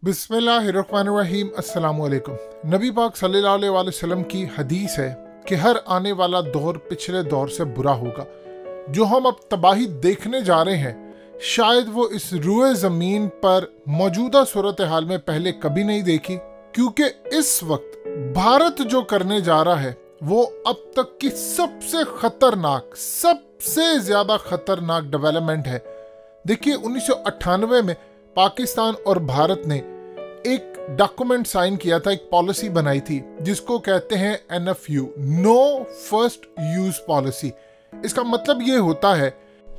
बिस्मिल्लाहिर्रहमानिर्रहीम। अस्सलामुअलैकुम। नबी पाक सल्लल्लाहु अलैहि वसल्लम की हदीस है कि हर आने वाला दौर पिछले दौर से बुरा होगा। जो हम अब तबाही देखने जा रहे हैं, शायद वो इस रुए ज़मीन पर मौजूदा सूरत हाल में पहले कभी नहीं देखी, क्योंकि इस वक्त भारत जो करने जा रहा है वो अब तक की सबसे खतरनाक, सबसे ज़्यादा खतरनाक डेवलपमेंट है। देखिए, 1998 में पाकिस्तान और भारत ने एक डॉक्यूमेंट साइन किया था, एक पॉलिसी बनाई थी जिसको कहते हैं NFU, no first use policy. इसका मतलब ये होता है,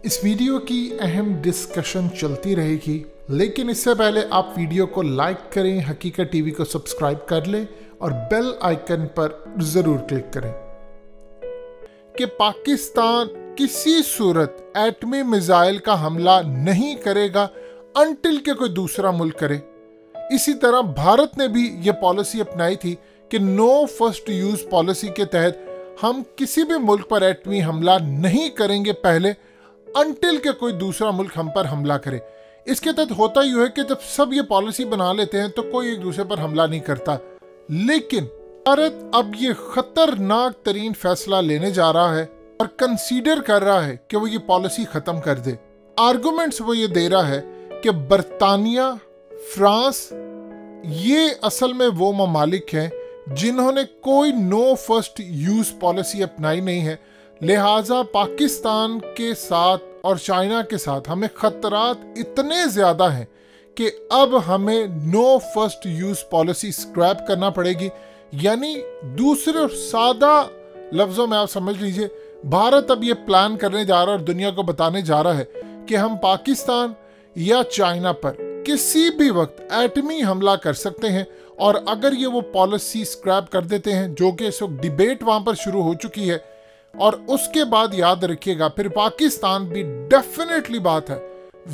इस वीडियो की अहम डिस्कशन चलती रहेगी, लेकिन इससे पहले आप वीडियो को लाइक करें, हकीकत टीवी को सब्सक्राइब कर लें और बेल आइकन पर जरूर क्लिक करें कि पाकिस्तान किसी सूरत एटमी मिसाइल का हमला नहीं करेगा अनटिल के कोई दूसरा मुल्क करे। इसी तरह भारत ने भी ये पॉलिसी अपनाई थी कि नो फर्स्ट यूज पॉलिसी के तहत हम किसी भी मुल्क पर एटमी हमला नहीं करेंगे पहले अनटिल के कोई दूसरा मुल्क हम पर हमला करे। इसके तहत होता यूं है कि जब सब ये पॉलिसी बना लेते हैं तो कोई एक दूसरे पर हमला नहीं करता, लेकिन भारत अब ये खतरनाक तरीन फैसला लेने जा रहा है और कंसीडर कर रहा है कि वो ये पॉलिसी खत्म कर दे। आर्गुमेंट्स वो ये दे रहा है कि बरतानिया, फ्रांस, ये असल में वो ममालिक हैं जिन्होंने कोई नो फर्स्ट यूज पॉलिसी अपनाई नहीं है, लिहाजा पाकिस्तान के साथ और चाइना के साथ हमें खतरात इतने ज़्यादा हैं कि अब हमें no first use policy scrap करना पड़ेगी। यानी दूसरे और सादा लफ्ज़ों में आप समझ लीजिए, भारत अब ये प्लान करने जा रहा है और दुनिया को बताने जा रहा है कि हम पाकिस्तान या चाइना पर किसी भी वक्त एटमी हमला कर सकते हैं। और अगर ये वो पॉलिसी स्क्रैप कर देते हैं, जो कि इस वक्त डिबेट वहां पर शुरू हो चुकी है, और उसके बाद याद रखिएगा फिर पाकिस्तान भी डेफिनेटली बात है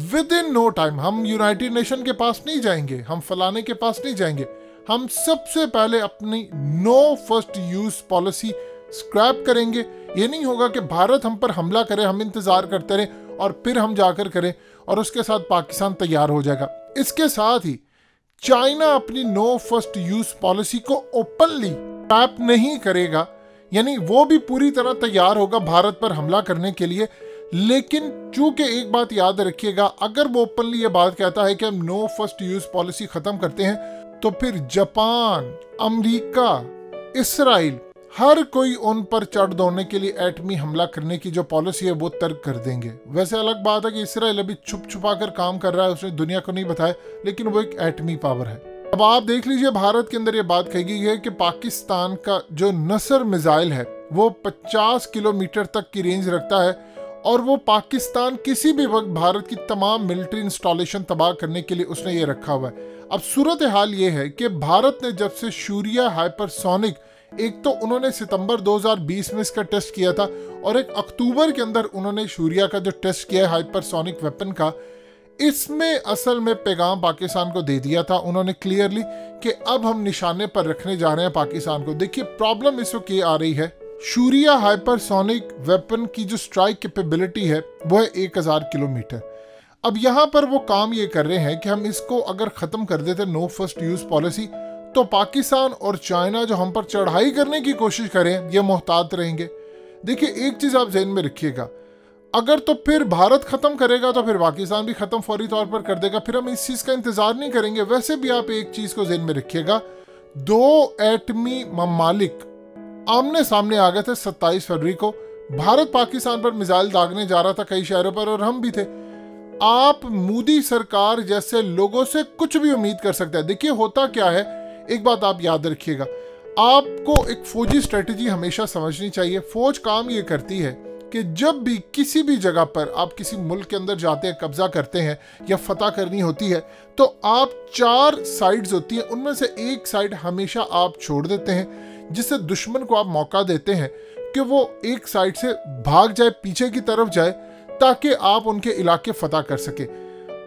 विद इन नो टाइम हम यूनाइटेड नेशन के पास नहीं जाएंगे, हम फलाने के पास नहीं जाएंगे, हम सबसे पहले अपनी no first use policy scrap करेंगे। ये नहीं होगा कि भारत हम पर हमला करे, हम इंतजार करते रहे और फिर हम जाकर करें और उसके साथ पाकिस्तान तैयार हो जाएगा। इसके साथ ही चाइना अपनी नो फर्स्ट यूज पॉलिसी को ओपनली स्क्रैप नहीं करेगा, यानी वो भी पूरी तरह तैयार होगा भारत पर हमला करने के लिए। लेकिन चूंकि एक बात याद रखिएगा, अगर वो ओपनली ये बात कहता है कि हम नो फर्स्ट यूज पॉलिसी खत्म करते हैं, तो फिर जापान, अमेरिका, इसराइल, हर कोई उन पर चढ़ दौड़ने के लिए एटमी हमला करने की जो पॉलिसी है वो तर्क कर देंगे। वैसे अलग बात है कि इसराइल अभी छुप छुपा कर काम कर रहा है, उसने दुनिया को नहीं बताया, लेकिन वो एक एटमी पावर है। अब आप देख लीजिए, भारत के अंदर ये बात कही गई है कि पाकिस्तान का जो नसर मिसाइल है वो 50 किलोमीटर तक की रेंज रखता है और वो पाकिस्तान किसी भी वक्त भारत की तमाम मिलिट्री इंस्टॉलेशन तबाह करने के लिए उसने ये रखा हुआ है। अब सूरत हाल ये है कि भारत ने जब से शूरिया हाइपरसोनिक, एक तो उन्होंने सितंबर 2020 में इसका टेस्ट किया था और एक अक्टूबर के अंदर उन्होंने शूरिया का जो टेस्ट किया है हाइपरसोनिक वेपन का, इसमें असल में पैगाम पाकिस्तान को दे दिया था उन्होंने क्लियरली कि अब हम निशाने पर रखने जा रहे हैं पाकिस्तान को। देखिए, प्रॉब्लम इस वक्त ये आ रही है, शूरिया हाइपरसोनिक वेपन की जो स्ट्राइक कैपेबिलिटी है वो है 1000 किलोमीटर। अब यहाँ पर वो काम ये कर रहे हैं कि हम इसको अगर ख़त्म कर देते नो फर्स्ट यूज़ पॉलिसी, तो पाकिस्तान और चाइना जो हम पर चढ़ाई करने की कोशिश करें ये मोहतात रहेंगे। देखिए, एक चीज़ आप ज़हन में रखिएगा, अगर तो फिर भारत ख़त्म करेगा तो फिर पाकिस्तान भी ख़त्म फौरी तौर पर कर देगा, फिर हम इस चीज़ का इंतज़ार नहीं करेंगे। वैसे भी आप एक चीज़ को ज़हन में रखिएगा, दो एटमी ममालिक आमने सामने आ गए थे 27 फरवरी को। भारत पाकिस्तान पर मिसाइल दागने जा रहा था कई शहरों पर और हम भी थे। आप मोदी सरकार जैसे लोगों से कुछ भी उम्मीद कर सकते हैं। देखिए, होता क्या है, एक बात आप याद रखिएगा, आपको एक फौजी स्ट्रेटजी हमेशा समझनी चाहिए। फौज काम ये करती है कि जब भी किसी भी जगह पर आप किसी मुल्क के अंदर जाते हैं, कब्जा करते हैं या फतह करनी होती है, तो आप 4 साइड्स होती हैं, उनमें से एक साइड हमेशा आप छोड़ देते हैं, जिससे दुश्मन को आप मौका देते हैं कि वो एक साइड से भाग जाए, पीछे की तरफ जाए, ताकि आप उनके इलाके फतह कर सके।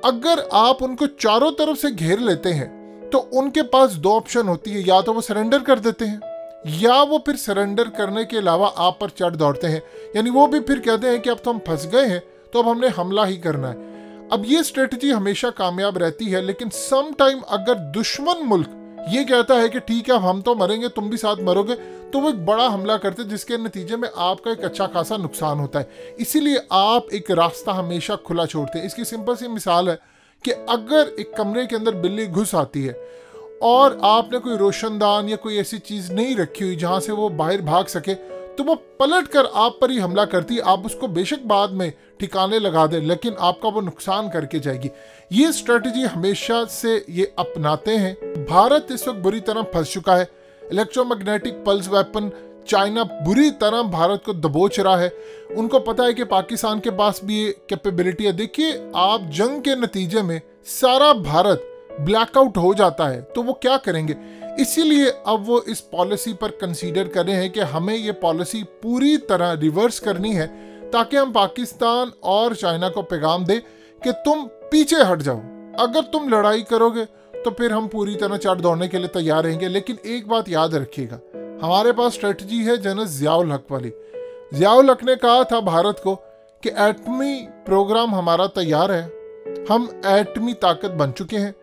अगर आप उनको चारों तरफ से घेर लेते हैं तो उनके पास 2 ऑप्शन होती है, या तो वो सरेंडर कर देते हैं या वो फिर सरेंडर करने के अलावा आप पर चढ़ दौड़ते हैं। यानी वो भी फिर कहते हैं कि अब तो हम फंस गए हैं, तो अब हमने हमला ही करना है। अब ये स्ट्रेटजी हमेशा कामयाब रहती है, लेकिन सम टाइम अगर दुश्मन मुल्क ये कहता है कि ठीक है हम तो मरेंगे, तुम भी साथ मरोगे, तो वो एक बड़ा हमला करते हैं जिसके नतीजे में आपका एक अच्छा खासा नुकसान होता है। इसीलिए आप एक रास्ता हमेशा खुला छोड़ते हैं। इसकी सिंपल सी मिसाल है कि अगर एक कमरे के अंदर बिल्ली घुस आती है और आपने कोई रोशनदान या कोई ऐसी चीज नहीं रखी हुई जहां से वो बाहर भाग सके, तो वो पलट कर आप पर ही हमला करती है। आप उसको बेशक बाद में ठिकाने लगा दे, लेकिन आपका वो नुकसान करके जाएगी। ये स्ट्रेटजी हमेशा से ये अपनाते हैं। भारत इस वक्त बुरी तरह फंस चुका है। इलेक्ट्रोमैग्नेटिक पल्स वेपन चाइना बुरी तरह भारत को दबोच रहा है। उनको पता है कि पाकिस्तान के पास भी ये कैपेबिलिटी है। देखिए, आप जंग के नतीजे में सारा भारत ब्लैकआउट हो जाता है, तो वो क्या करेंगे? इसीलिए अब वो इस पॉलिसी पर कंसीडर कर रहे हैं कि हमें ये पॉलिसी पूरी तरह रिवर्स करनी है, ताकि हम पाकिस्तान और चाइना को पैगाम दें कि तुम पीछे हट जाओ। अगर तुम लड़ाई करोगे तो फिर हम पूरी तरह चढ़ दौड़ने के लिए तैयार रहेंगे। लेकिन एक बात याद रखिएगा, हमारे पास स्ट्रेटजी है जनरल ज़ियाउल हक वाली। ज़ियाउल हक ने कहा था भारत को कि एटमी प्रोग्राम हमारा तैयार है, हम एटमी ताकत बन चुके हैं।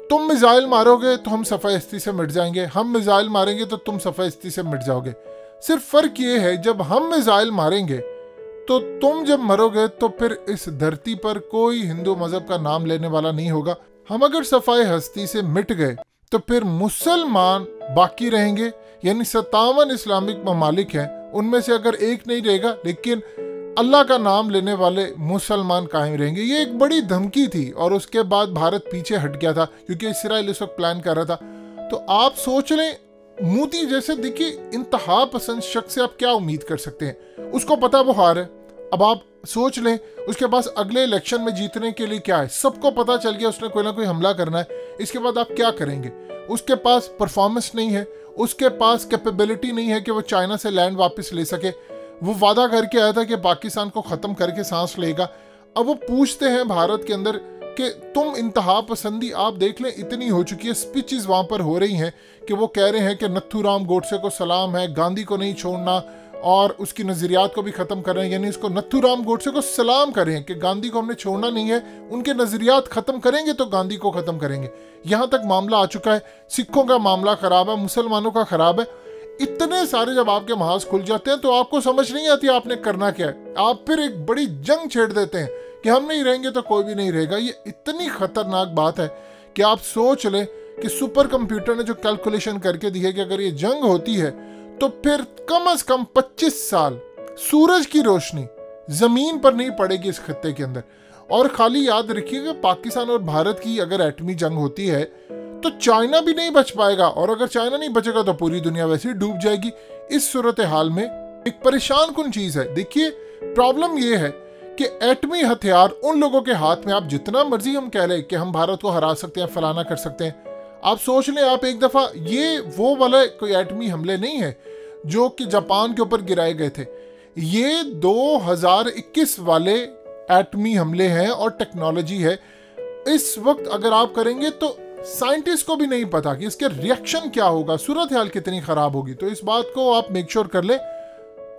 तुम मिसाइल मारोगे तो हम सफ़ायस्ती से मिट जाएंगे, हम मिसाइल मारेंगे तो तुम सफ़ायस्ती से मिट जाओगे। सिर्फ फ़र्क ये है, जब हम मिसाइल मारेंगे तो तुम जब मरोगे तो फिर इस धरती पर कोई हिंदू मजहब का नाम लेने वाला नहीं होगा। हम अगर सफाई हस्ती से मिट गए तो फिर मुसलमान बाकी रहेंगे, यानी 57 इस्लामिक ममालिक हैं, उनमें से अगर एक नहीं रहेगा लेकिन अल्लाह का नाम लेने वाले मुसलमान कायम रहेंगे। ये एक बड़ी धमकी थी और उसके बाद भारत पीछे हट गया था, क्योंकि इसराइल इस वक्त प्लान कर रहा था। तो आप सोच लें, मोदी जैसे देखिए इंतहा पसंद शख्स से आप क्या उम्मीद कर सकते हैं? उसको पता वो हार है। अब आप सोच लें, उसके पास अगले इलेक्शन में जीतने के लिए क्या है? सबको पता चल गया उसने कोई ना कोई हमला करना है। इसके बाद आप क्या करेंगे? उसके पास परफॉर्मेंस नहीं है, उसके पास कैपेबिलिटी नहीं है कि वो चाइना से लैंड वापस ले सके। वो वादा करके आया था कि पाकिस्तान को ख़त्म करके सांस लेगा। अब वो पूछते हैं भारत के अंदर कि तुम इंतहा पसंदी, आप देख लें इतनी हो चुकी है, स्पीचेस वहाँ पर हो रही हैं कि वो कह रहे हैं कि नथुराम गोडसे को सलाम है, गांधी को नहीं छोड़ना और उसकी नज़रियात को भी ख़त्म कर रहे हैं। यानी इसको नथुराम गोडसे को सलाम कर रहे हैं कि गांधी को हमने छोड़ना नहीं है, उनके नज़रियात ख़त्म करेंगे तो गांधी को ख़त्म करेंगे। यहाँ तक मामला आ चुका है। सिखों का मामला ख़राब है, मुसलमानों का ख़राब है। इतने सारे जब आपके महाज खुल जाते हैं तो आपको समझ नहीं आती आपने करना क्या है। आप फिर एक बड़ी जंग छेड़ देते हैं कि हम नहीं रहेंगे तो कोई भी नहीं रहेगा। ये इतनी खतरनाक बात है कि आप सोच लें कि सुपर कंप्यूटर ने जो कैलकुलेशन करके दी है कि अगर ये जंग होती है तो फिर कम से कम 25 साल सूरज की रोशनी जमीन पर नहीं पड़ेगी इस खत्ते के अंदर। और खाली याद रखिएगा, पाकिस्तान और भारत की अगर एटमी जंग होती है तो चाइना भी नहीं बच पाएगा, और अगर चाइना नहीं बचेगा तो पूरी दुनिया वैसे ही डूब जाएगी। इस सूरत हाल में एक परेशान कुन चीज है। देखिए, प्रॉब्लम ये है कि एटमी हथियार उन लोगों के हाथ में, आप जितना मर्जी हम कह लें कि हम भारत को हरा सकते हैं, फलाना कर सकते हैं, आप सोच लें, आप एक दफा, ये वो वाला कोई एटमी हमले नहीं है जो कि जापान के ऊपर गिराए गए थे। ये 2021 वाले एटमी हमले हैं और टेक्नोलॉजी है। इस वक्त अगर आप करेंगे तो साइंटिस्ट को भी नहीं पता कि इसके रिएक्शन क्या होगा, सूरत हाल कितनी खराब होगी। तो इस बात को आप मेक श्योर कर ले।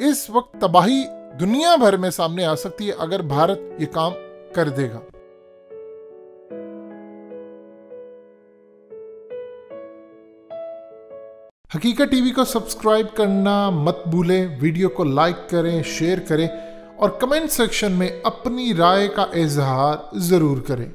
इस वक्त तबाही दुनिया भर में सामने आ सकती है अगर भारत ये काम कर देगा। हकीकत टीवी को सब्सक्राइब करना मत भूलें, वीडियो को लाइक करें, शेयर करें और कमेंट सेक्शन में अपनी राय का इजहार जरूर करें।